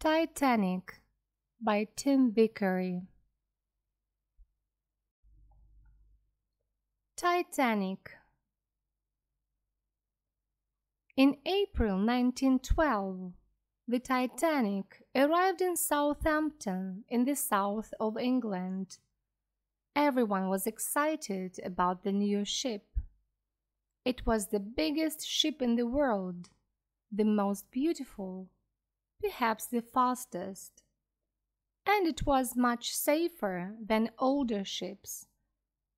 Titanic by Tim Vicary. Titanic. In April 1912, the Titanic arrived in Southampton in the south of England. Everyone was excited about the new ship. It was the biggest ship in the world, the most beautiful, perhaps the fastest, and it was much safer than older ships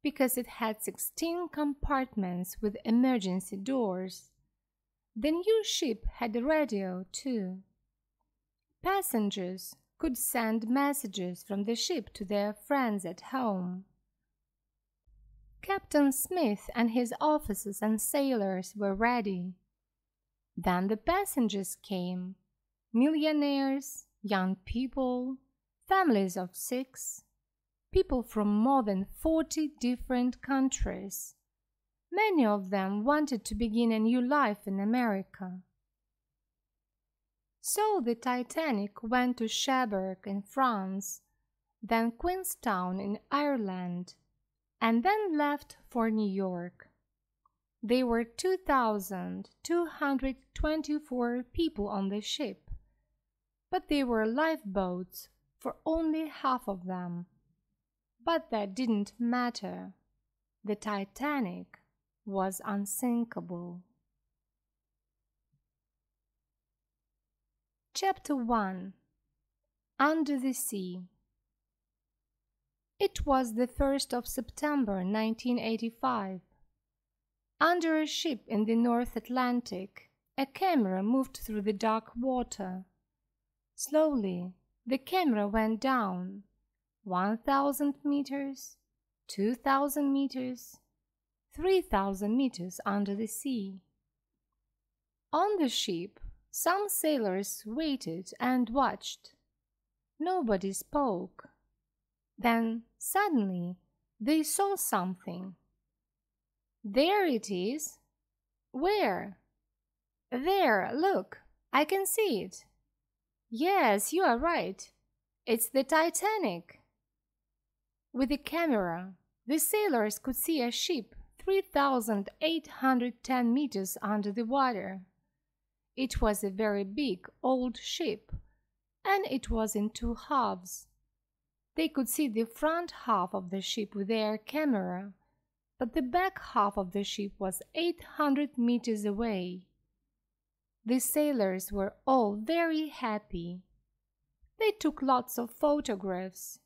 because it had 16 compartments with emergency doors. The new ship had a radio too. Passengers could send messages from the ship to their friends at home. Captain Smith and his officers and sailors were ready. Then the passengers came. Millionaires, young people, families of 6, people from more than 40 different countries. Many of them wanted to begin a new life in America. So the Titanic went to Cherbourg in France, then Queenstown in Ireland, and then left for New York. There were 2,224 people on the ship, but there were lifeboats for only half of them. But that didn't matter. The Titanic was unsinkable. Chapter 1. Under the Sea. It was the 1st of September 1985. Under a ship in the North Atlantic, a camera moved through the dark water. Slowly, the camera went down. 1,000 meters, 2,000 meters, 3,000 meters under the sea. On the ship, some sailors waited and watched. Nobody spoke. Then, suddenly, they saw something. "There it is." "Where?" "There, look, I can see it." "Yes, you are right. It's the Titanic." With the camera, the sailors could see a ship 3,810 meters under the water. It was a very big, old ship, and it was in 2 halves. They could see the front half of the ship with their camera, but the back half of the ship was 800 meters away. The sailors were all very happy. They took lots of photographs.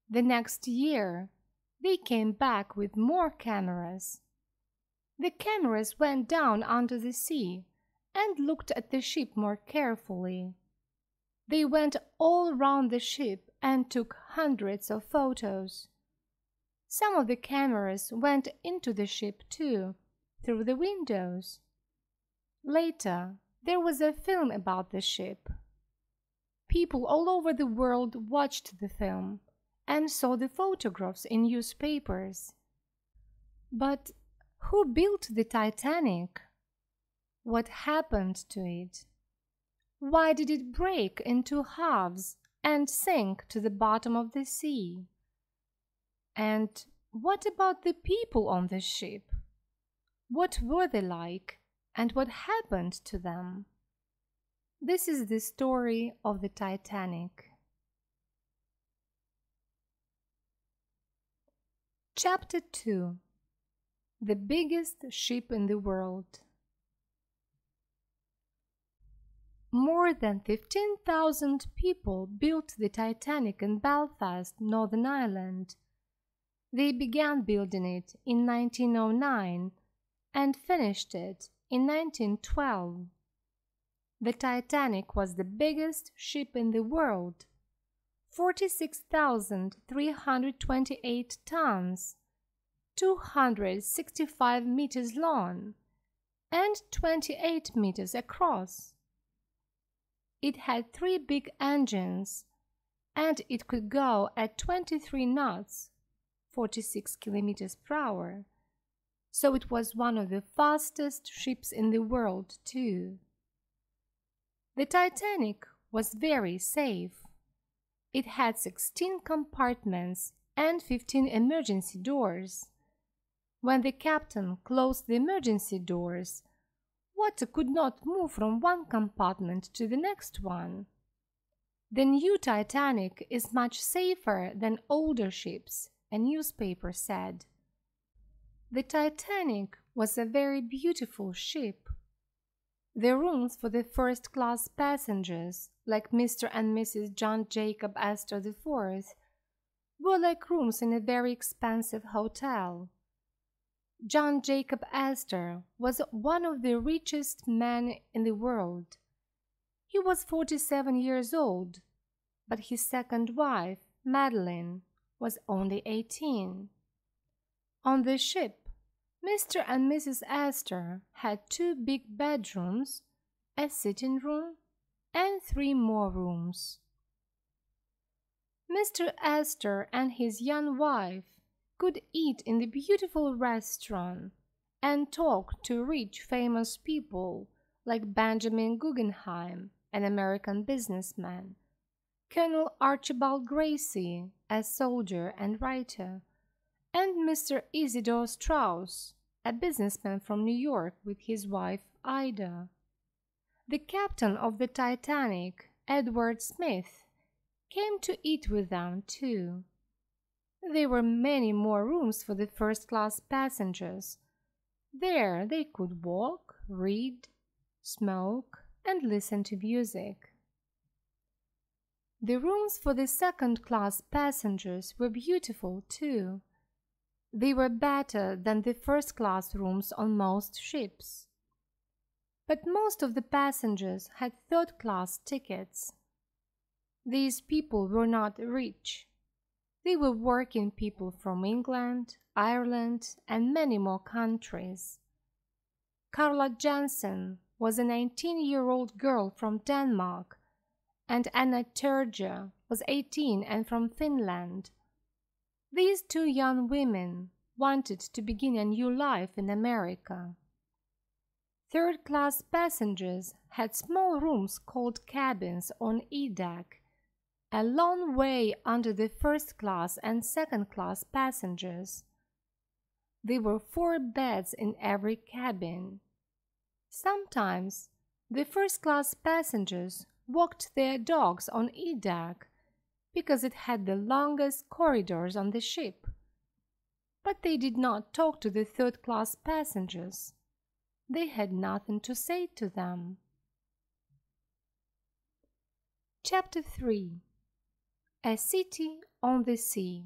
The next year, they came back with more cameras. The cameras went down under the sea and looked at the ship more carefully. They went all round the ship and took hundreds of photos. Some of the cameras went into the ship too, through the windows. Later, there was a film about the ship. People all over the world watched the film and saw the photographs in newspapers. But who built the Titanic? What happened to it? Why did it break into halves and sink to the bottom of the sea? And what about the people on the ship? What were they like, and what happened to them? This is the story of the Titanic. Chapter 2. The biggest ship in the world. More than 15,000 people built the Titanic in Belfast, Northern Ireland. They began building it in 1909 and finished it in 1912. The Titanic was the biggest ship in the world, 46,328 tons, 265 meters long, and 28 meters across. It had 3 big engines, and it could go at 23 knots, 46 kilometers per hour, so it was one of the fastest ships in the world too. The Titanic was very safe. It had 16 compartments and 15 emergency doors. When the captain closed the emergency doors, water could not move from one compartment to the next one. The new Titanic is much safer than older ships, a newspaper said. The Titanic was a very beautiful ship. The rooms for the first-class passengers, like Mr. and Mrs. John Jacob Astor IV, were like rooms in a very expensive hotel. John Jacob Astor was one of the richest men in the world. He was 47 years old, but his second wife, Madeline, was only 18. On the ship, Mr. and Mrs. Astor had 2 big bedrooms, a sitting room, and 3 more rooms. Mr. Astor and his young wife could eat in the beautiful restaurant and talk to rich famous people like Benjamin Guggenheim, an American businessman, Colonel Archibald Gracie, a soldier and writer, and Mr. Isidore Straus, a businessman from New York with his wife Ida. The captain of the Titanic, Edward Smith, came to eat with them too. There were many more rooms for the first-class passengers. There they could walk, read, smoke, and listen to music. The rooms for the second-class passengers were beautiful too. They were better than the first-class rooms on most ships. But most of the passengers had third-class tickets. These people were not rich. They were working people from England, Ireland, and many more countries. Carla Jensen was a 19-year-old girl from Denmark, and Anna Terja was 18 and from Finland. These 2 young women wanted to begin a new life in America. Third-class passengers had small rooms called cabins on E-deck, a long way under the first-class and second-class passengers. There were 4 beds in every cabin. Sometimes the first-class passengers walked their dogs on E-deck because it had the longest corridors on the ship. But they did not talk to the third-class passengers. They had nothing to say to them. Chapter 3. A City on the Sea.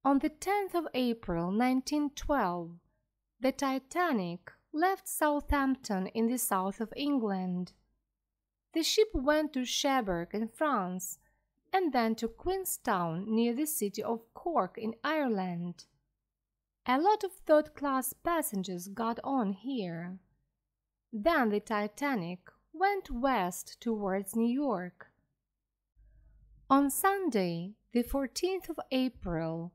On the 10th of April 1912, the Titanic left Southampton in the south of England. The ship went to Cherbourg in France and then to Queenstown near the city of Cork in Ireland. A lot of third-class passengers got on here. Then the Titanic went west towards New York. On Sunday, the 14th of April,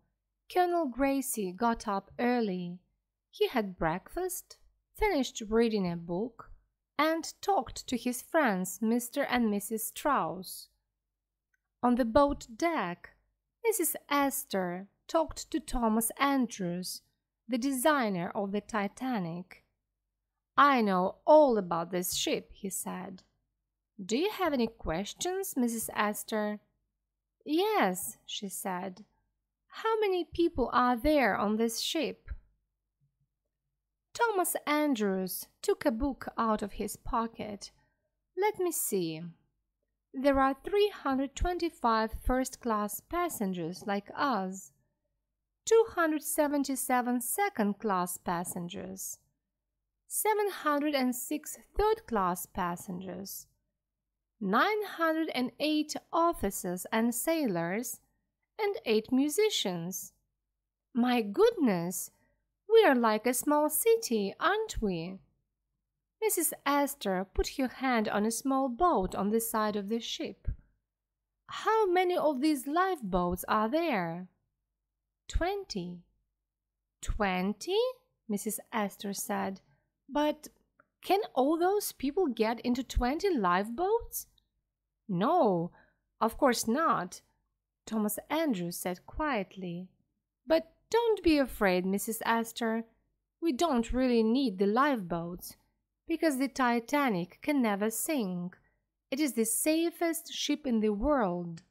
Colonel Gracie got up early. He had breakfast, finished reading a book, and talked to his friends Mr. and Mrs. Straus. On the boat deck, Mrs. Astor talked to Thomas Andrews, the designer of the Titanic. "I know all about this ship," he said. "Do you have any questions, Mrs. Astor?" "Yes," she said. "How many people are there on this ship?" Thomas Andrews took a book out of his pocket. "Let me see. There are 325 first-class passengers like us, 277 second-class passengers, 706 third-class passengers, 908 officers and sailors, and 8 musicians. My goodness! We are like a small city, aren't we?" Mrs. Astor put her hand on a small boat on the side of the ship. "How many of these lifeboats are there?" 20. 20? Mrs. Astor said. "But Can all those people get into 20 lifeboats? No, of course not, Thomas Andrews said quietly. But don't be afraid, Mrs. Astor. We don't really need the lifeboats, because the Titanic can never sink. It is the safest ship in the world.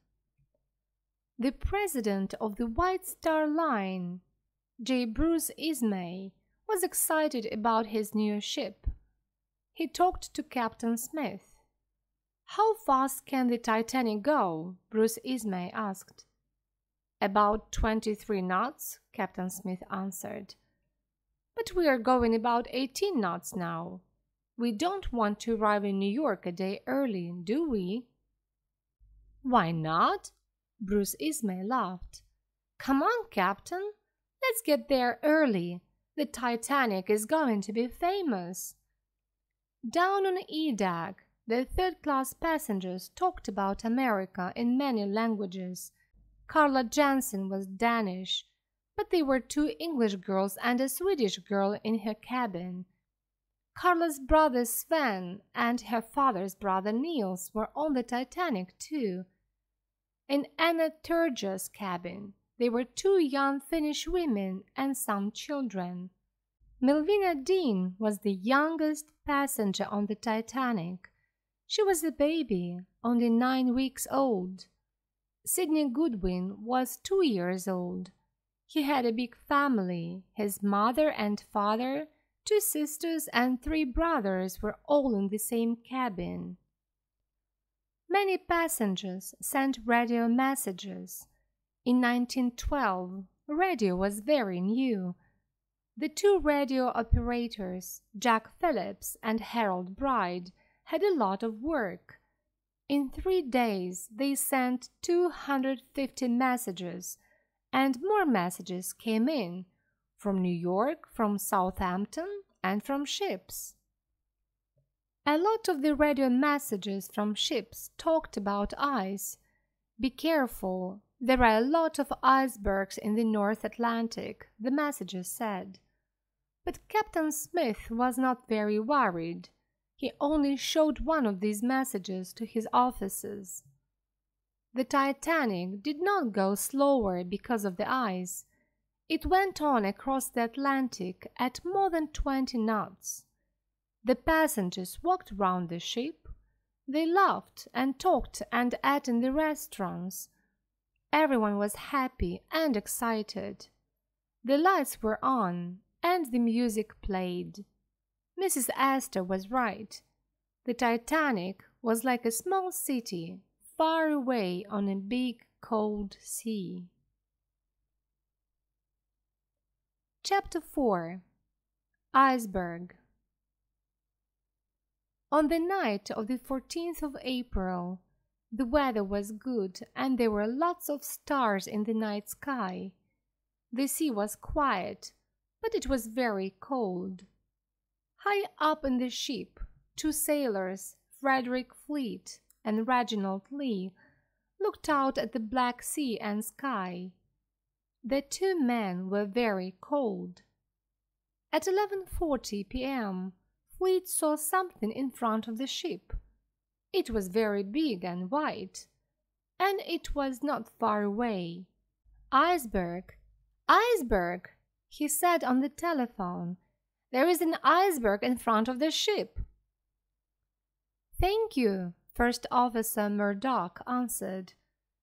The president of the White Star Line, J. Bruce Ismay, was excited about his new ship. He talked to Captain Smith. "How fast can the Titanic go?" Bruce Ismay asked. "About 23 knots, Captain Smith answered. "But we are going about 18 knots now. We don't want to arrive in New York a day early, do we?" "Why not?" Bruce Ismay laughed. "Come on, Captain. Let's get there early. The Titanic is going to be famous." Down on E-Deck, the third-class passengers talked about America in many languages. Carla Jensen was Danish, but there were 2 English girls and a Swedish girl in her cabin. Carla's brother Sven and her father's brother Niels were on the Titanic too. In Anna Turge's cabin, there were 2 young Finnish women and some children. Melvina Dean was the youngest passenger on the Titanic. She was a baby, only 9 weeks old. Sidney Goodwin was 2 years old. He had a big family. His mother and father, 2 sisters and 3 brothers were all in the same cabin. Many passengers sent radio messages. In 1912, radio was very new. The 2 radio operators, Jack Phillips and Harold Bride, had a lot of work. In 3 days, they sent 250 messages, and more messages came in, from New York, from Southampton, and from ships. A lot of the radio messages from ships talked about ice. "Be careful, there are a lot of icebergs in the North Atlantic," the messages said. But Captain Smith was not very worried. He only showed one of these messages to his officers. The Titanic did not go slower because of the ice. It went on across the Atlantic at more than 20 knots. The passengers walked round the ship. They laughed and talked and ate in the restaurants. Everyone was happy and excited. The lights were on and the music played. Mrs. Astor was right. The Titanic was like a small city far away on a big, cold sea. Chapter 4. Iceberg. On the night of the 14th of April, the weather was good and there were lots of stars in the night sky. The sea was quiet, but it was very cold. High up in the ship, 2 sailors, Frederick Fleet and Reginald Lee, looked out at the black sea and sky. The 2 men were very cold. At 11:40 p.m., Fleet saw something in front of the ship. It was very big and white, and it was not far away. "Iceberg! Iceberg!" he said on the telephone. "There is an iceberg in front of the ship." "Thank you," First Officer Murdoch answered.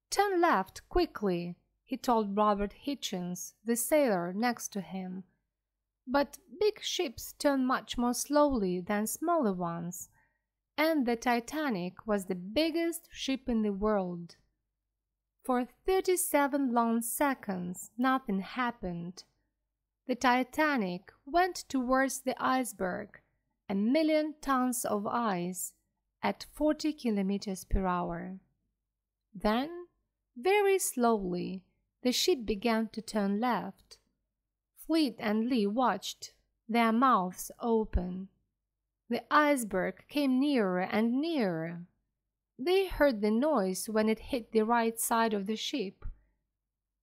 "Turn left quickly," he told Robert Hitchens, the sailor next to him. But big ships turn much more slowly than smaller ones, and the Titanic was the biggest ship in the world. For 37 long seconds, nothing happened. The Titanic went towards the iceberg, 1,000,000 tons of ice, at 40 kilometers per hour. Then, very slowly, the ship began to turn left. Fleet and Lee watched, their mouths open. The iceberg came nearer and nearer. They heard the noise when it hit the right side of the ship.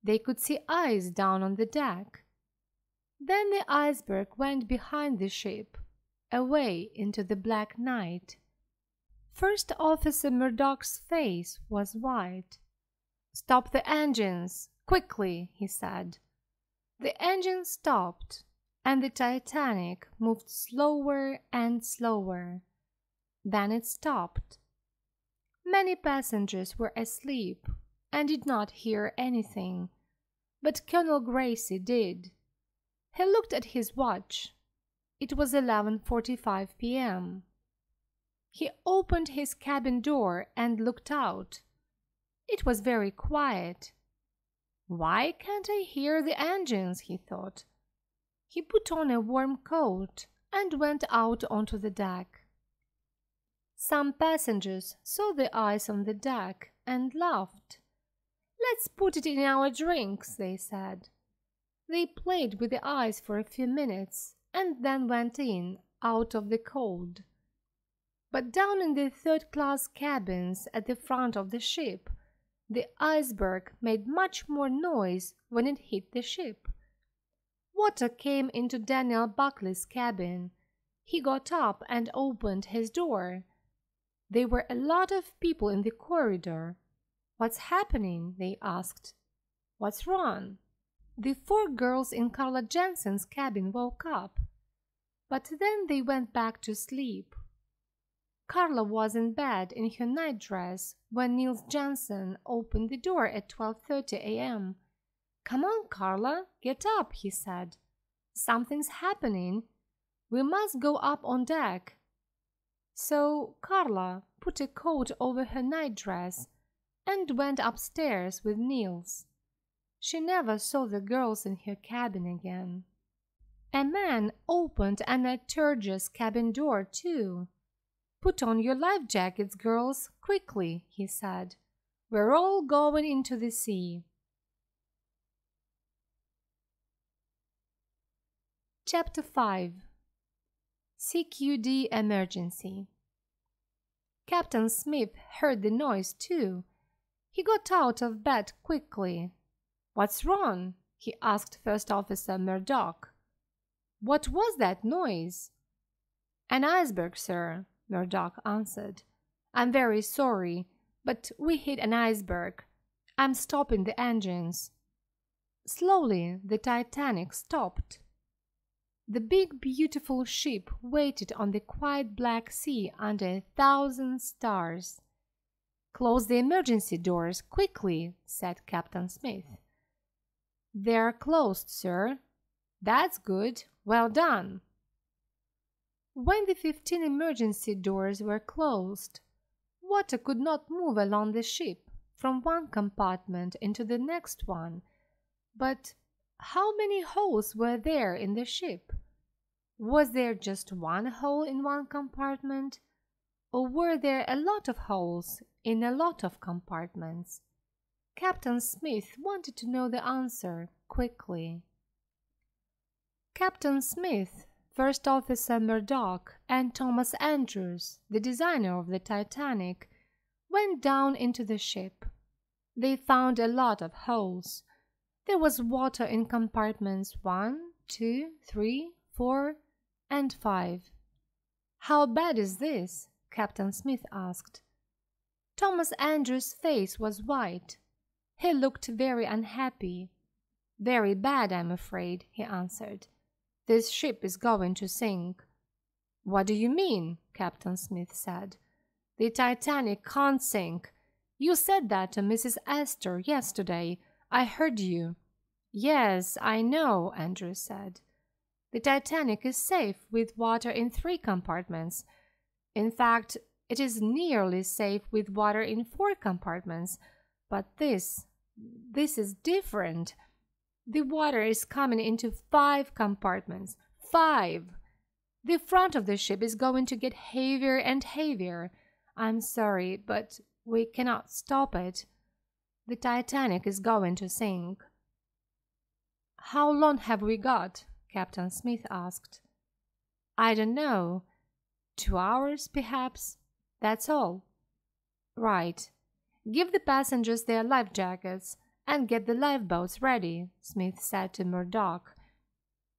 They could see ice down on the deck. Then the iceberg went behind the ship. away into the black night. First Officer Murdoch's face was white. "Stop the engines, quickly," he said. The engines stopped, and the Titanic moved slower and slower. Then it stopped. Many passengers were asleep and did not hear anything, but Colonel Gracie did. He looked at his watch. It was 11:45 p.m. He opened his cabin door and looked out. It was very quiet. "Why can't I hear the engines?" he thought. He put on a warm coat and went out onto the deck. Some passengers saw the ice on the deck and laughed. "Let's put it in our drinks," they said. They played with the ice for a few minutes and then went in, out of the cold. But down in the third-class cabins at the front of the ship, the Iceberg made much more noise when it hit the ship. Water came into Daniel Buckley's cabin. He got up and opened his door. There were a lot of people in the corridor. "What's happening?" they asked. "What's wrong?" The 4 girls in Carla Jensen's cabin woke up, but then they went back to sleep. Carla was in bed in her nightdress when Niels Jensen opened the door at 12:30 a.m. "Come on, Carla, get up," he said. "Something's happening. We must go up on deck." So Carla put a coat over her nightdress and went upstairs with Niels. She never saw the girls in her cabin again. A man opened Anna Turge's cabin door too. "Put on your life jackets, girls, quickly," he said. "We're all going into the sea." Chapter 5. CQD Emergency. Captain Smith heard the noise too. He got out of bed quickly. "What's wrong?" he asked First Officer Murdoch. "What was that noise?" "An iceberg, sir," Murdoch answered. "I'm very sorry, but we hit an iceberg. I'm stopping the engines." Slowly the Titanic stopped. The big, beautiful ship waited on the quiet black sea under 1,000 stars. "Close the emergency doors, quickly," said Captain Smith. "They're closed, sir." "That's good. Well done." When the 15 emergency doors were closed, water could not move along the ship from one compartment into the next one. But how many holes were there in the ship? Was there just one hole in one compartment, or were there a lot of holes in a lot of compartments? Captain Smith wanted to know the answer quickly. Captain Smith, First Officer Murdoch, and Thomas Andrews, the designer of the Titanic, went down into the ship. They found a lot of holes. There was water in compartments 1, 2, 3, 4, and 5. "How bad is this?" Captain Smith asked. Thomas Andrews' face was white. He looked very unhappy. "Very bad, I'm afraid," he answered. "This ship is going to sink." "What do you mean?" Captain Smith said. "The Titanic can't sink. You said that to Mrs. Astor yesterday. I heard you." "Yes, I know," Andrews said. "The Titanic is safe with water in 3 compartments. In fact, it is nearly safe with water in 4 compartments. But this is different. The water is coming into 5 compartments. 5! The front of the ship is going to get heavier and heavier. I'm sorry, but we cannot stop it. The Titanic is going to sink." "How long have we got?" Captain Smith asked. "I don't know. 2 hours, perhaps. That's all." "Right. Give the passengers their life jackets and get the lifeboats ready," Smith said to Murdoch.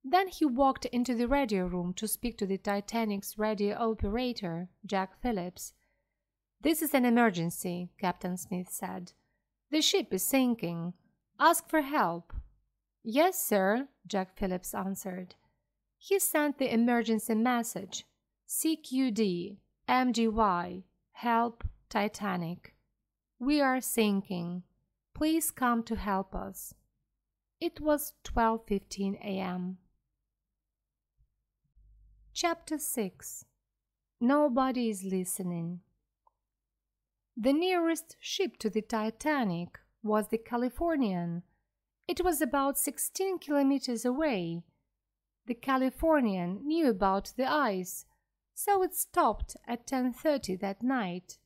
Then he walked into the radio room to speak to the Titanic's radio operator, Jack Phillips. "This is an emergency," Captain Smith said. "The ship is sinking. Ask for help." "Yes, sir," Jack Phillips answered. He sent the emergency message, "CQD MGY, help Titanic. We are sinking. Please come to help us." It was 12:15 a.m. Chapter 6. Nobody is listening. The nearest ship to the Titanic was the Californian. It was about 16 kilometers away. The Californian knew about the ice, so it stopped at 10:30 that night.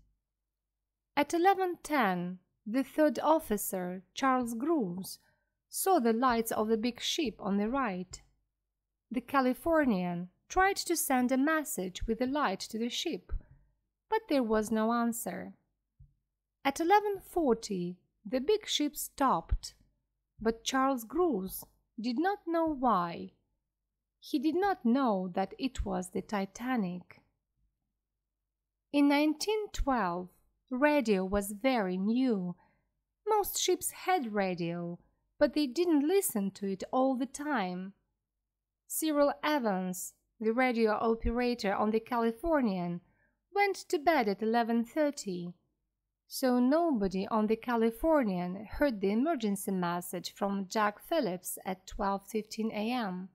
At 11:10, the third officer, Charles Grooves, saw the lights of the big ship on the right. The Californian tried to send a message with the light to the ship, but there was no answer. At 11:40, the big ship stopped, but Charles Grooves did not know why. He did not know that it was the Titanic. In 1912, radio was very new. Most ships had radio, but they didn't listen to it all the time. Cyril Evans, the radio operator on the Californian, went to bed at 11:30, so nobody on the Californian heard the emergency message from Jack Phillips at 12:15 a.m.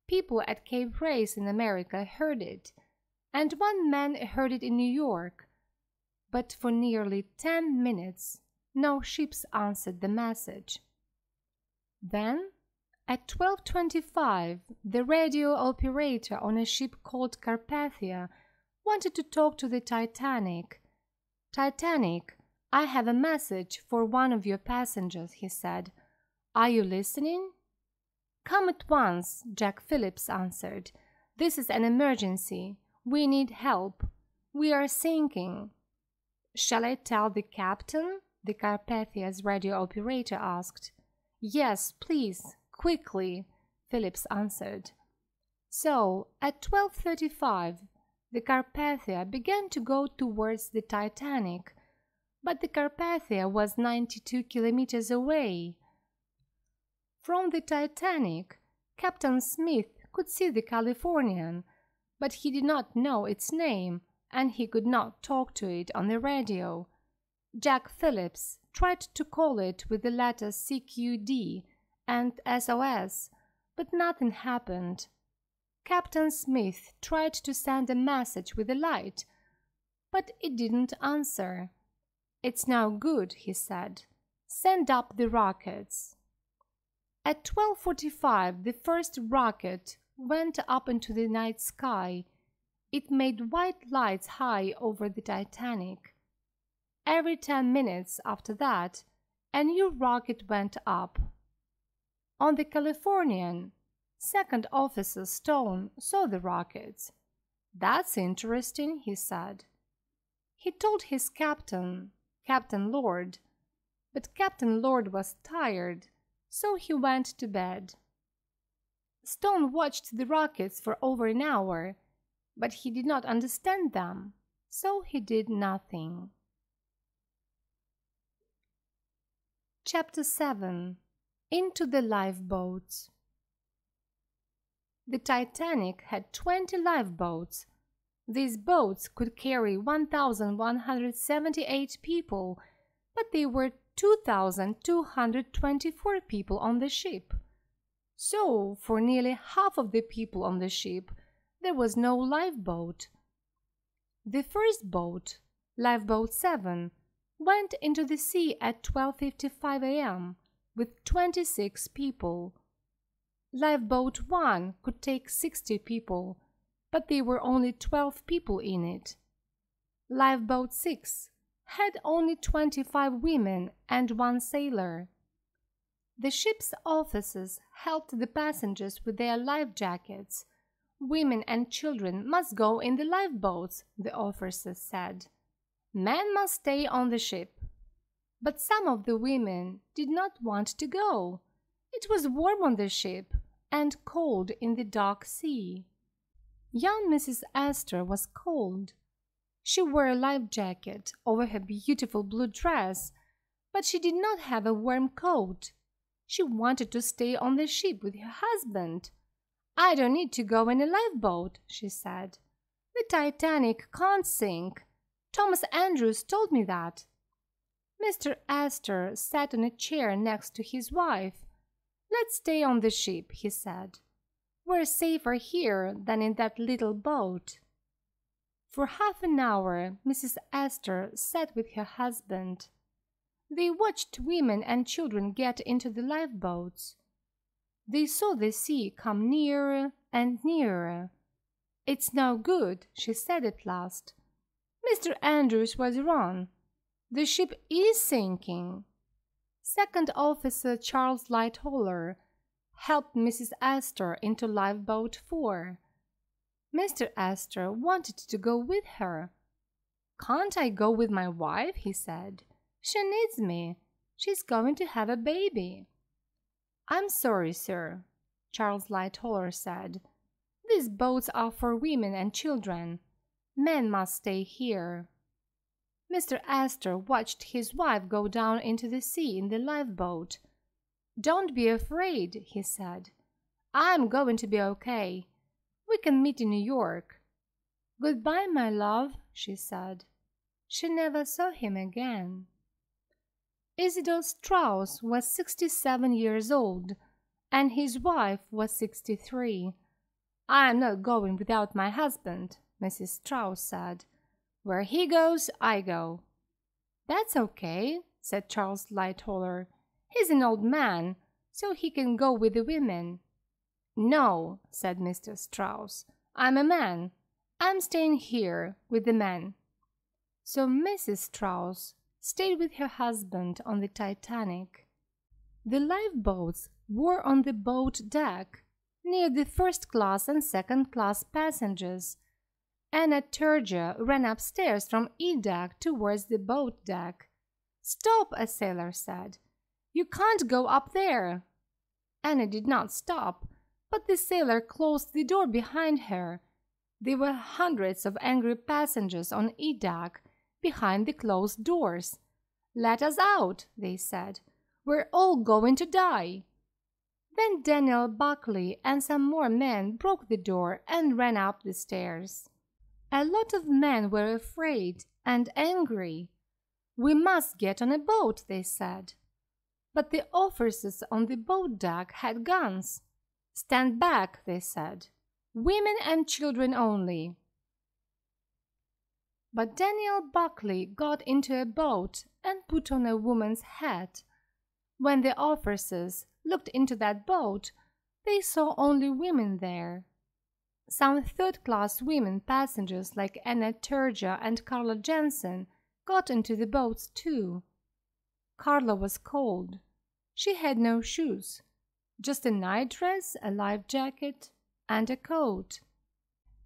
People at Cape Race in America heard it, and one man heard it in New York, but for nearly 10 minutes no ships answered the message. Then, at 12:25, the radio operator on a ship called Carpathia wanted to talk to the Titanic. "Titanic, I have a message for one of your passengers," he said. "Are you listening?" "Come at once," Jack Phillips answered. "This is an emergency. We need help. We are sinking." "Shall I tell the captain?" the Carpathia's radio operator asked. "Yes, please, quickly," Phillips answered. So, at 12:35, the Carpathia began to go towards the Titanic, but the Carpathia was 92 kilometers away. From the Titanic, Captain Smith could see the Californian, but he did not know its name, and he could not talk to it on the radio. Jack Phillips tried to call it with the letters CQD and SOS, but nothing happened. Captain Smith tried to send a message with a light, but it didn't answer. "It's now good," he said. "Send up the rockets." At 12:45, the first rocket went up into the night sky. It made white lights high over the Titanic. Every 10 minutes after that, a new rocket went up. On the Californian, Second Officer Stone saw the rockets. "That's interesting," he said. He told his captain, Captain Lord, but Captain Lord was tired, so he went to bed. Stone watched the rockets for over an hour, but he did not understand them, so he did nothing. Chapter 7. Into the Lifeboats. The Titanic had 20 lifeboats. These boats could carry 1,178 people, but there were 2,224 people on the ship. So, for nearly half of the people on the ship, there was no lifeboat. The first boat, Lifeboat 7, went into the sea at 12:55 a.m. with 26 people. Lifeboat 1 could take 60 people, but there were only 12 people in it. Lifeboat 6 had only 25 women and 1 sailor. The ship's officers helped the passengers with their life jackets. "Women and children must go in the lifeboats," the officers said. "Men must stay on the ship." But some of the women did not want to go. It was warm on the ship, and cold in the dark sea. Young Mrs. Astor was cold. She wore a life jacket over her beautiful blue dress, but she did not have a warm coat. She wanted to stay on the ship with her husband. "I don't need to go in a lifeboat," she said. "The Titanic can't sink. Thomas Andrews told me that." Mr. Astor sat on a chair next to his wife. "Let's stay on the ship," he said. "We're safer here than in that little boat." For half an hour, Mrs. Astor sat with her husband. They watched women and children get into the lifeboats. They saw the sea come nearer and nearer. "It's no good," she said at last. "Mr. Andrews was wrong. The ship is sinking." Second Officer Charles Lightoller helped Mrs. Astor into Lifeboat 4. Mr. Astor wanted to go with her. "Can't I go with my wife?" he said. "She needs me. She's going to have a baby." "I'm sorry, sir," Charles Lightoller said. "These boats are for women and children. Men must stay here." Mr. Astor watched his wife go down into the sea in the lifeboat. "Don't be afraid," he said. "I'm going to be okay. We can meet in New York." "Goodbye, my love," she said. She never saw him again. Isidor Straus was 67 years old, and his wife was 63. "I'm not going without my husband," Mrs. Straus said. "Where he goes, I go." "That's okay," said Charles Lightoller. "He's an old man, so he can go with the women." "No," said Mr. Straus. "I'm a man. I'm staying here with the men." So Mrs. Straus stayed with her husband on the Titanic. The lifeboats were on the boat deck, near the first-class and second-class passengers. Anna Turger ran upstairs from E-deck towards the boat deck. "Stop," a sailor said. "You can't go up there." Anna did not stop, but the sailor closed the door behind her. There were hundreds of angry passengers on E-deck behind the closed doors. "Let us out," they said. "We're all going to die." Then Daniel Buckley and some more men broke the door and ran up the stairs. A lot of men were afraid and angry. "We must get on a boat," they said. But the officers on the boat deck had guns. "Stand back," they said. "Women and children only." But Daniel Buckley got into a boat and put on a woman's hat. When the officers looked into that boat, they saw only women there. Some third-class women passengers like Anna Turger and Carla Jensen got into the boats too. Carla was cold. She had no shoes, just a nightdress, a life jacket, and a coat.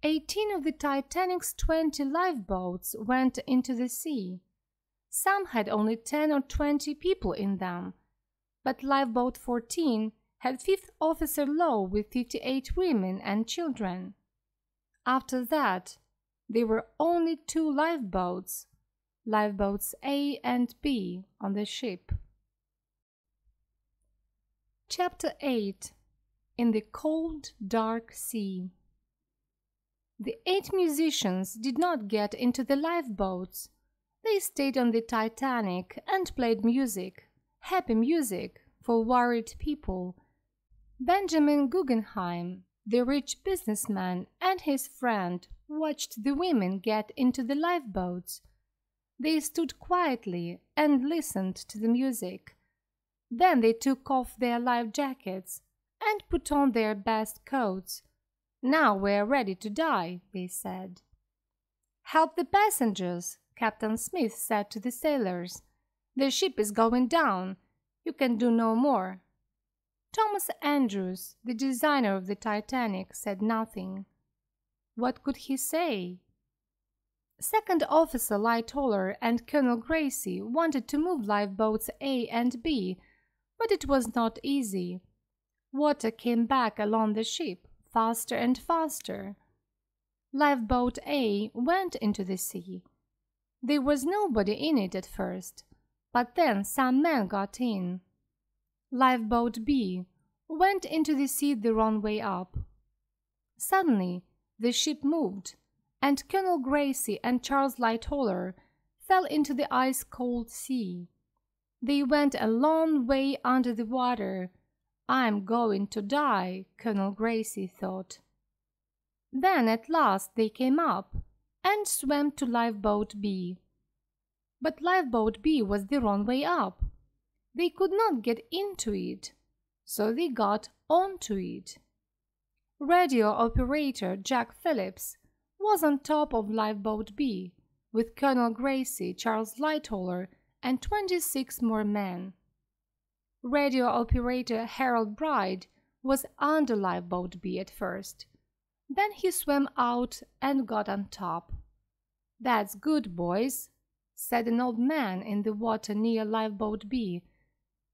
18 of the Titanic's 20 lifeboats went into the sea. Some had only 10 or 20 people in them, but Lifeboat 14 had Fifth Officer Lowe with 58 women and children. After that, there were only 2 lifeboats, Lifeboats A and B, on the ship. Chapter 8. In the Cold, Dark Sea. The 8 musicians did not get into the lifeboats. They stayed on the Titanic and played music, happy music for worried people. Benjamin Guggenheim, the rich businessman, and his friend watched the women get into the lifeboats. They stood quietly and listened to the music. Then they took off their life jackets and put on their best coats. "Now we're ready to die," they said. "Help the passengers," Captain Smith said to the sailors. "The ship is going down. You can do no more." Thomas Andrews, the designer of the Titanic, said nothing. What could he say? Second Officer Lightoller and Colonel Gracie wanted to move lifeboats A and B, but it was not easy. Water came back along the ship, faster and faster. Lifeboat A went into the sea. There was nobody in it at first, but then some men got in. Lifeboat B went into the sea the wrong way up. Suddenly, the ship moved, and Colonel Gracie and Charles Lightoller fell into the ice-cold sea. They went a long way under the water. "I'm going to die," Colonel Gracie thought. Then at last they came up and swam to Lifeboat B. But Lifeboat B was the wrong way up. They could not get into it, so they got onto it. Radio operator Jack Phillips was on top of Lifeboat B with Colonel Gracie, Charles Lightoller, and 26 more men. Radio operator Harold Bride was under Lifeboat B at first. Then he swam out and got on top. "That's good, boys," said an old man in the water near Lifeboat B.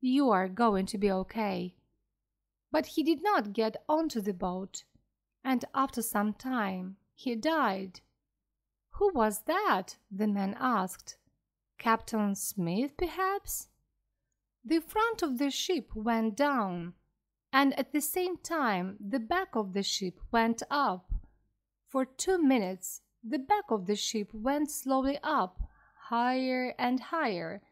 "You are going to be okay." But he did not get onto the boat, and after some time he died. "Who was that?" the man asked. "Captain Smith, perhaps?" The front of the ship went down, and at the same time the back of the ship went up. For 2 minutes the back of the ship went slowly up, higher and higher.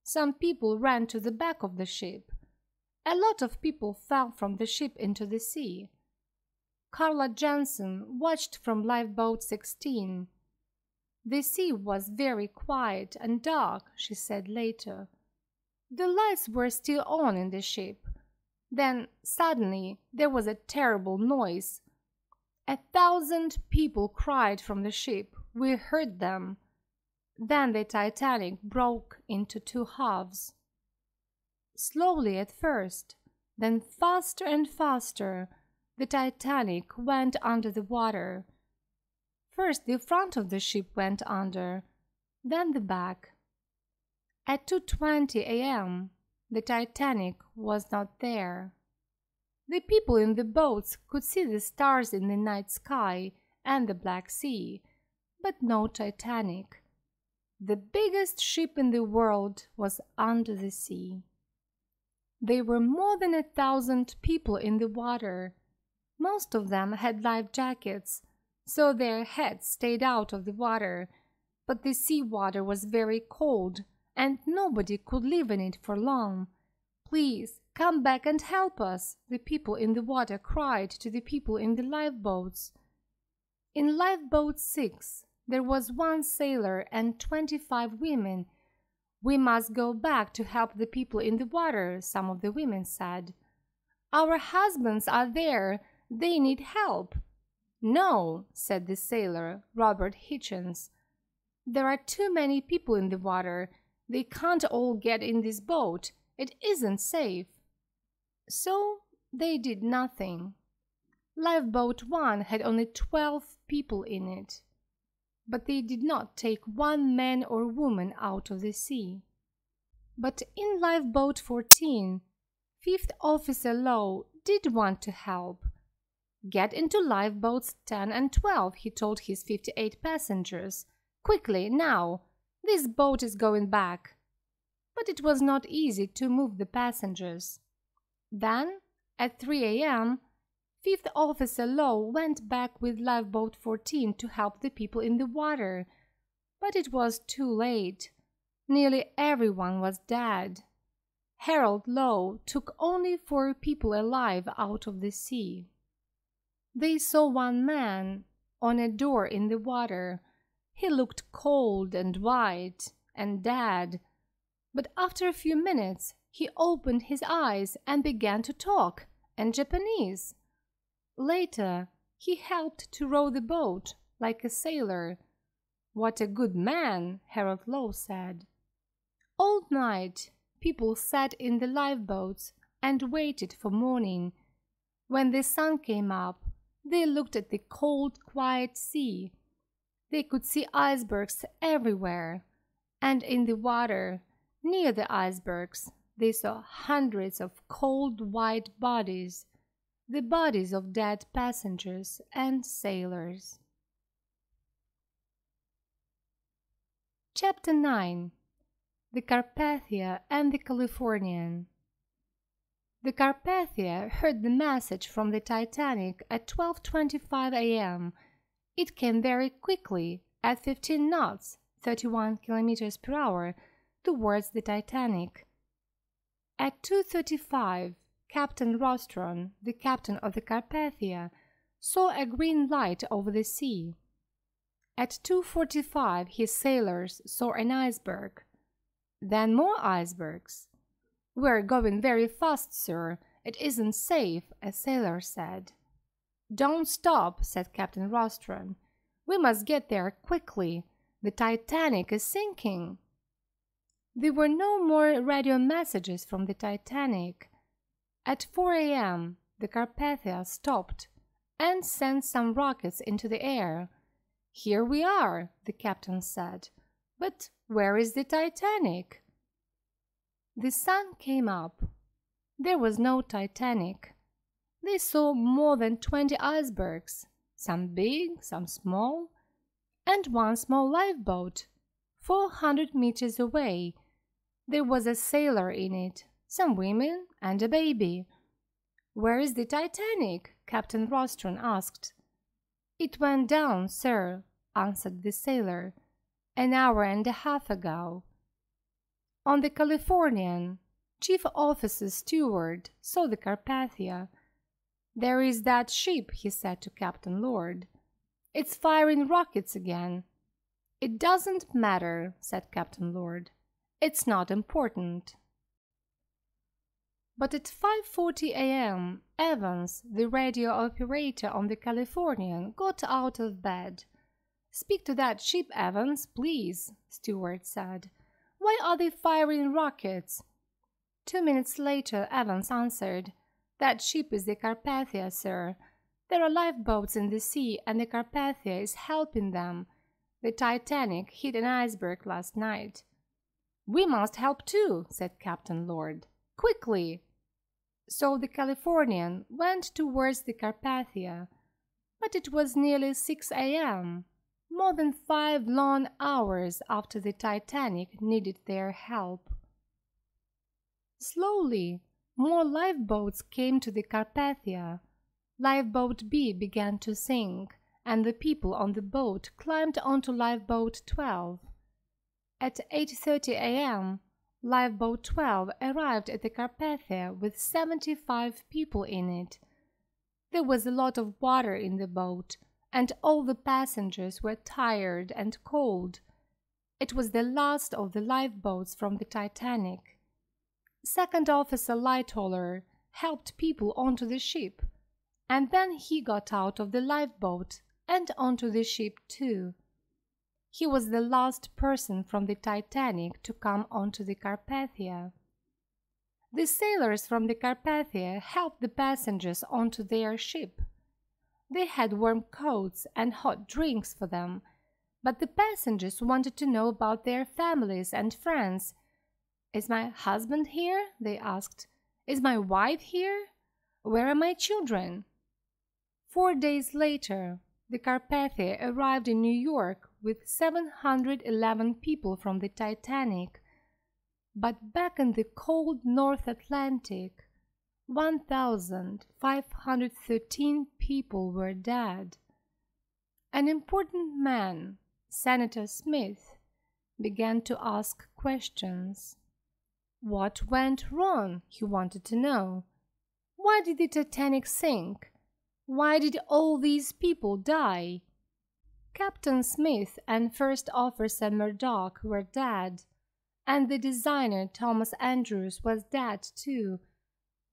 Some people ran to the back of the ship. A lot of people fell from the ship into the sea. Carla Jensen watched from Lifeboat 16. "The sea was very quiet and dark," she said later. The lights were still on in the ship. Then suddenly there was a terrible noise. 1,000 people cried from the ship. We heard them. Then the Titanic broke into 2 halves. Slowly at first, then faster and faster, the Titanic went under the water. First the front of the ship went under, then the back. At 2:20 a.m., the Titanic was not there. The people in the boats could see the stars in the night sky and the Black Sea, but no Titanic. The biggest ship in the world was under the sea. There were more than 1,000 people in the water. Most of them had life jackets, so their heads stayed out of the water, but the sea water was very cold, and nobody could live in it for long. "Please, come back and help us," the people in the water cried to the people in the lifeboats. In Lifeboat 6, there was 1 sailor and 25 women. "We must go back to help the people in the water," some of the women said. "Our husbands are there. They need help." "No," said the sailor, Robert Hitchens. "There are too many people in the water. They can't all get in this boat. It isn't safe." So they did nothing. Lifeboat 1 had only 12 people in it, but they did not take 1 man or woman out of the sea. But in Lifeboat 14, 5th Officer Lowe did want to help. "Get into Lifeboats 10 and 12, he told his 58 passengers. "Quickly, now! This boat is going back." But it was not easy to move the passengers. Then, at 3 a.m., 5th Officer Lowe went back with Lifeboat 14 to help the people in the water. But it was too late. Nearly everyone was dead. Harold Lowe took only 4 people alive out of the sea. They saw 1 man on a door in the water. He looked cold and white and dead, but after a few minutes he opened his eyes and began to talk in Japanese. Later he helped to row the boat like a sailor. "What a good man," Harold Lowe said. All night people sat in the lifeboats and waited for morning. When the sun came up, they looked at the cold, quiet sea. They could see icebergs everywhere, and in the water, near the icebergs, they saw hundreds of cold white bodies, the bodies of dead passengers and sailors. Chapter 9. The Carpathia and the Californian. The Carpathia heard the message from the Titanic at 12:25 a.m. It came very quickly, at 15 knots, 31 kilometers per hour, towards the Titanic. At 2:35, Captain Rostron, the captain of the Carpathia, saw a green light over the sea. At 2:45, his sailors saw an iceberg. Then more icebergs. "We're going very fast, sir. It isn't safe," a sailor said. "Don't stop," said Captain Rostron. "We must get there quickly. The Titanic is sinking." There were no more radio messages from the Titanic. At 4 a.m., the Carpathia stopped and sent some rockets into the air. "Here we are," the captain said. "But where is the Titanic?" The sun came up. There was no Titanic. They saw more than 20 icebergs, some big, some small, and one small lifeboat, 400 meters away. There was a sailor in it, some women, and a baby. "Where is the Titanic?" Captain Rostron asked. "It went down, sir," answered the sailor, "an hour and a half ago." On the Californian, Chief Officer's steward saw the Carpathia. "There is that ship," he said to Captain Lord. "It's firing rockets again." "It doesn't matter," said Captain Lord. "It's not important." But at 5:40 a.m., Evans, the radio operator on the Californian, got out of bed. "Speak to that ship, Evans, please," Stewart said. "Why are they firing rockets?" 2 minutes later, Evans answered. "That ship is the Carpathia, sir. There are lifeboats in the sea and the Carpathia is helping them. The Titanic hit an iceberg last night." "We must help too," said Captain Lord. "Quickly!" So the Californian went towards the Carpathia. But it was nearly 6 a.m., more than 5 long hours after the Titanic needed their help. Slowly, more lifeboats came to the Carpathia. Lifeboat B began to sink, and the people on the boat climbed onto Lifeboat 12. At 8:30 a.m., Lifeboat 12 arrived at the Carpathia with 75 people in it. There was a lot of water in the boat, and all the passengers were tired and cold. It was the last of the lifeboats from the Titanic. Second Officer Lightoller helped people onto the ship, and then he got out of the lifeboat and onto the ship too. He was the last person from the Titanic to come onto the Carpathia. The sailors from the Carpathia helped the passengers onto their ship. They had warm coats and hot drinks for them, but the passengers wanted to know about their families and friends. "Is my husband here?" they asked. "Is my wife here? Where are my children?" 4 days later, the Carpathia arrived in New York with 711 people from the Titanic. But back in the cold North Atlantic, 1,513 people were dead. An important man, Senator Smith, began to ask questions. What went wrong, he wanted to know. Why did the Titanic sink? Why did all these people die? Captain Smith and First Officer Murdoch were dead, and the designer Thomas Andrews was dead too.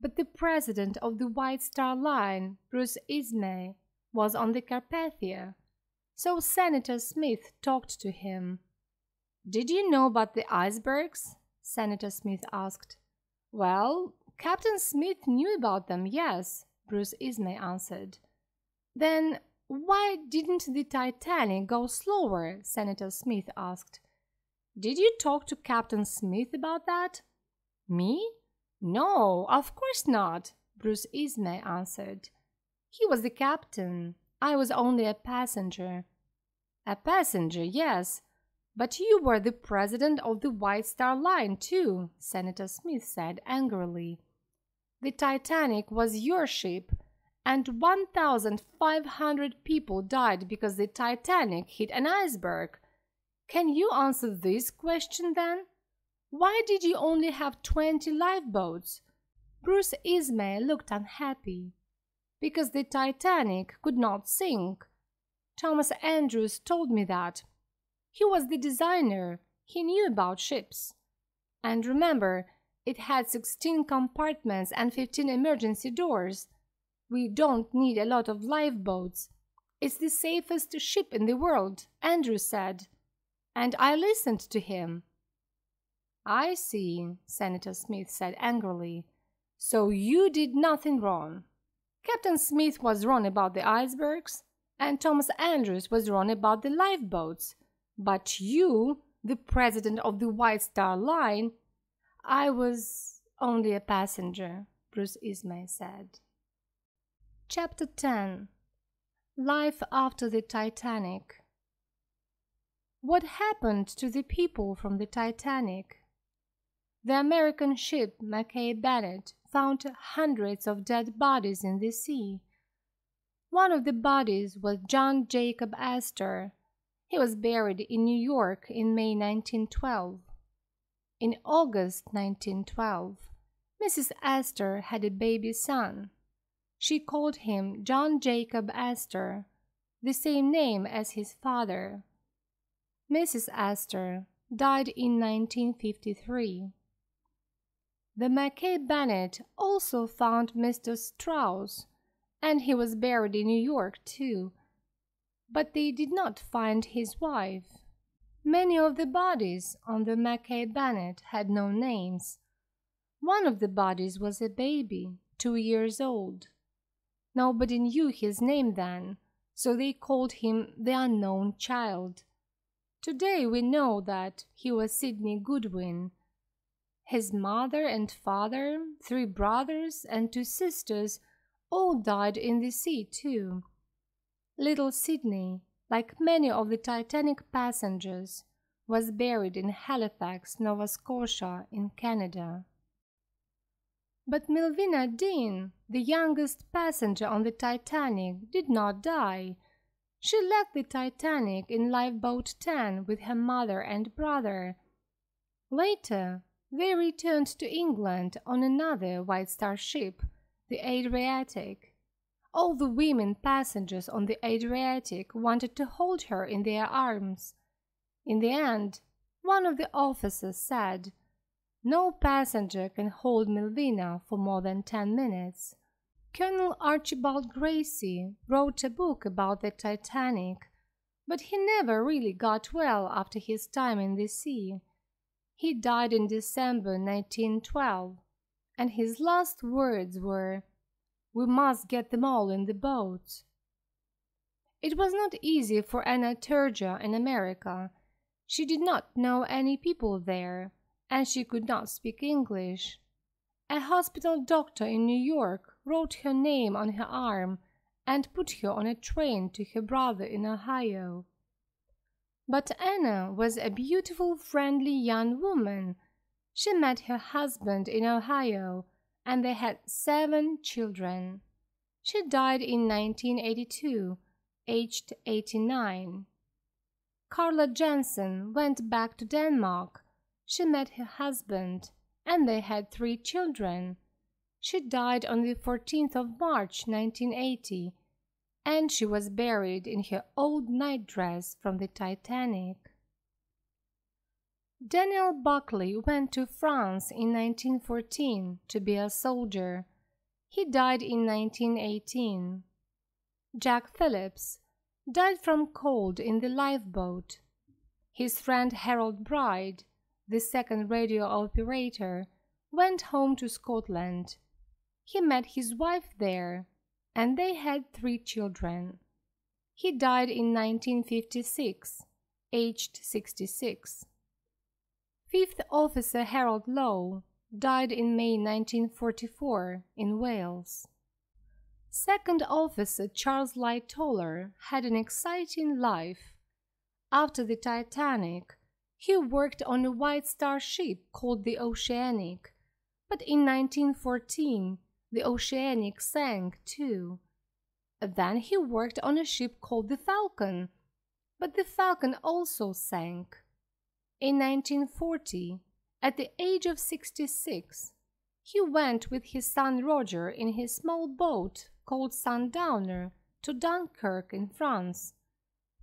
But the president of the White Star Line, Bruce Ismay, was on the Carpathia. So Senator Smith talked to him. "Did you know about the icebergs?" Senator Smith asked. "Well, Captain Smith knew about them, yes," Bruce Ismay answered. "Then why didn't the Titanic go slower?" Senator Smith asked. "Did you talk to Captain Smith about that?" Me? No, of course not, Bruce Ismay answered. He was the captain. I was only a passenger. A passenger, yes, but you were the president of the White Star Line, too, Senator Smith said angrily. The Titanic was your ship, and 1,500 people died because the Titanic hit an iceberg. Can you answer this question then? Why did you only have 20 lifeboats? Bruce Ismay looked unhappy. Because the Titanic could not sink. Thomas Andrews told me that. He was the designer. He knew about ships. And remember, it had 16 compartments and 15 emergency doors. We don't need a lot of lifeboats. It's the safest ship in the world, Andrews said. And I listened to him. I see, Senator Smith said angrily. So you did nothing wrong. Captain Smith was wrong about the icebergs, and Thomas Andrews was wrong about the lifeboats. But you, the president of the White Star Line, I was only a passenger, Bruce Ismay said. Chapter 10. Life after the Titanic. What happened to the people from the Titanic? The American ship Mackay Bennett found hundreds of dead bodies in the sea. One of the bodies was John Jacob Astor. He was buried in New York in May 1912. In August 1912, Mrs. Astor had a baby son. She called him John Jacob Astor, the same name as his father. Mrs. Astor died in 1953. The Mackay Bennett also found Mr. Strauss, and he was buried in New York too, but they did not find his wife. Many of the bodies on the Mackay Bennett had no names. One of the bodies was a baby, 2 years old. Nobody knew his name then, so they called him the unknown child. Today we know that he was Sidney Goodwin. His mother and father, 3 brothers and 2 sisters, all died in the sea too. Little Sidney, like many of the Titanic passengers, was buried in Halifax, Nova Scotia, in Canada. But Melvina Dean, the youngest passenger on the Titanic, did not die. She left the Titanic in Lifeboat 10 with her mother and brother. Later, they returned to England on another White Star ship, the Adriatic. All the women passengers on the Adriatic wanted to hold her in their arms. In the end, one of the officers said, "No passenger can hold Melvina for more than 10 minutes." Colonel Archibald Gracie wrote a book about the Titanic, but he never really got well after his time in the sea. He died in December 1912, and his last words were, "We must get them all in the boat." It was not easy for Anna Turja in America. She did not know any people there, and she could not speak English. A hospital doctor in New York wrote her name on her arm and put her on a train to her brother in Ohio. But Anna was a beautiful, friendly young woman. She met her husband in Ohio, and they had 7 children. She died in 1982, aged 89. Carla Jensen went back to Denmark. She met her husband, and they had 3 children. She died on the 14th of March 1980, and she was buried in her old nightdress from the Titanic. Daniel Buckley went to France in 1914 to be a soldier. He died in 1918. Jack Phillips died from cold in the lifeboat. His friend Harold Bride, the second radio operator, went home to Scotland. He met his wife there, and they had 3 children. He died in 1956, aged 66. Fifth Officer Harold Lowe died in May 1944 in Wales. Second Officer Charles Lightoller had an exciting life. After the Titanic, he worked on a White Star ship called the Oceanic, but in 1914 the Oceanic sank too. Then he worked on a ship called the Falcon, but the Falcon also sank. In 1940, at the age of 66, he went with his son Roger in his small boat called Sundowner to Dunkirk in France.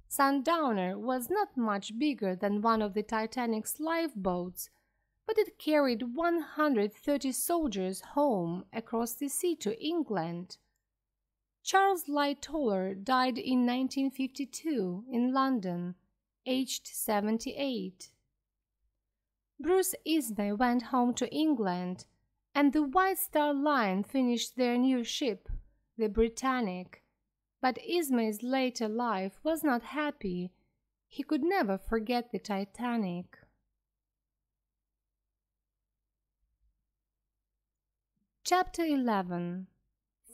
Sundowner was not much bigger than one of the Titanic's lifeboats, but it carried 130 soldiers home across the sea to England. Charles Lightoller died in 1952 in London, aged 78. Bruce Ismay went home to England, and the White Star Line finished their new ship, the Britannic. But Ismay's later life was not happy. He could never forget the Titanic. Chapter 11.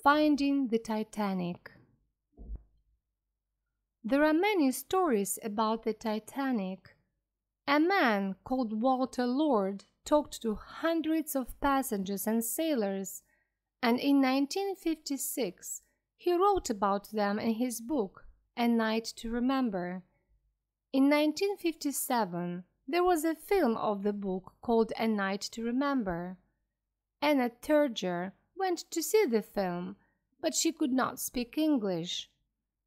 Finding the Titanic. There are many stories about the Titanic. A man called Walter Lord talked to hundreds of passengers and sailors, and in 1956 he wrote about them in his book, A Night to Remember. In 1957 there was a film of the book called A Night to Remember. Anna Turger went to see the film, but she could not speak English.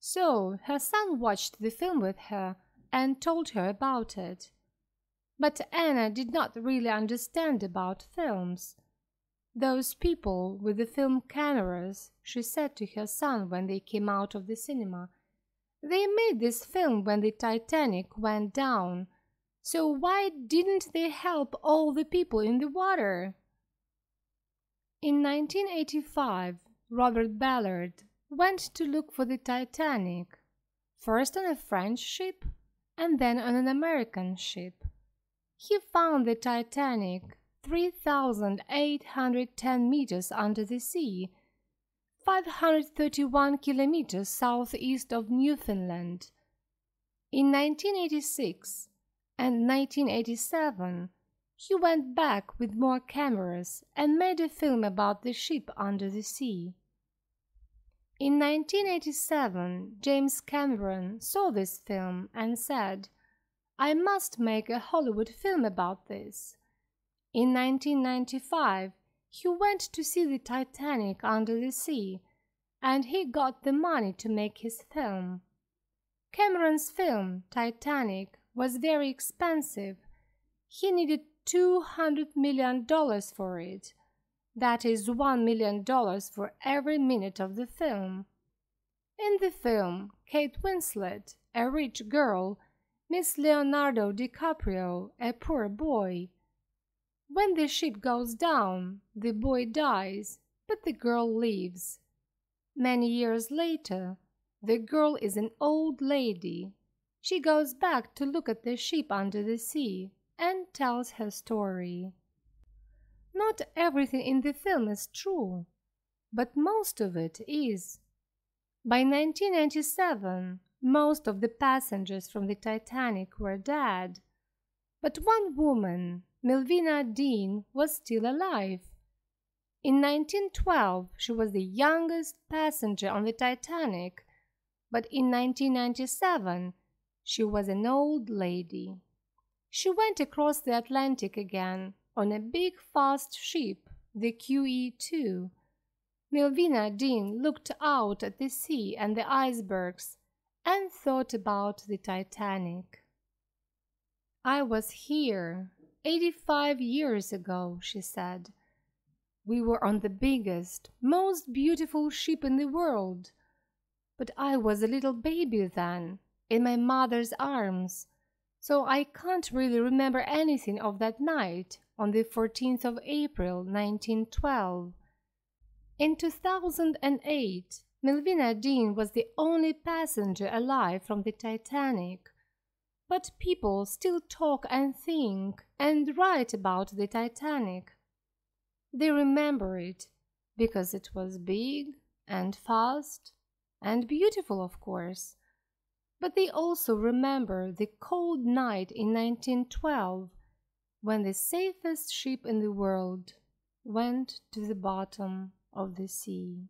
So her son watched the film with her and told her about it. But Anna did not really understand about films. "Those people with the film cameras," she said to her son when they came out of the cinema, "they made this film when the Titanic went down. So why didn't they help all the people in the water?" In 1985, Robert Ballard went to look for the Titanic, first on a French ship and then on an American ship. He found the Titanic 3,810 meters under the sea, 531 kilometers southeast of Newfoundland. In 1986 and 1987, he went back with more cameras and made a film about the ship under the sea. In 1987, James Cameron saw this film and said, "I must make a Hollywood film about this." In 1995, he went to see the Titanic under the sea, and he got the money to make his film. Cameron's film, Titanic, was very expensive. He needed $200 million for it. That is $1 million for every minute of the film. In the film, Kate Winslet, a rich girl, meets Leonardo DiCaprio, a poor boy. When the ship goes down, the boy dies, but the girl lives. Many years later, the girl is an old lady. She goes back to look at the ship under the sea and tells her story. Not everything in the film is true, but most of it is. By 1997, most of the passengers from the Titanic were dead, but one woman, Melvina Dean, was still alive. In 1912, she was the youngest passenger on the Titanic, but in 1997, she was an old lady. She went across the Atlantic again on a big fast ship, the QE2. Melvina Dean looked out at the sea and the icebergs and thought about the Titanic. "I was here 85 years ago," she said. "We were on the biggest, most beautiful ship in the world. But I was a little baby then, in my mother's arms, so I can't really remember anything of that night on the 14th of April, 1912. In 2008, Melvina Dean was the only passenger alive from the Titanic. But people still talk and think and write about the Titanic. They remember it because it was big and fast and beautiful, of course. But they also remember the cold night in 1912 when the safest ship in the world went to the bottom of the sea.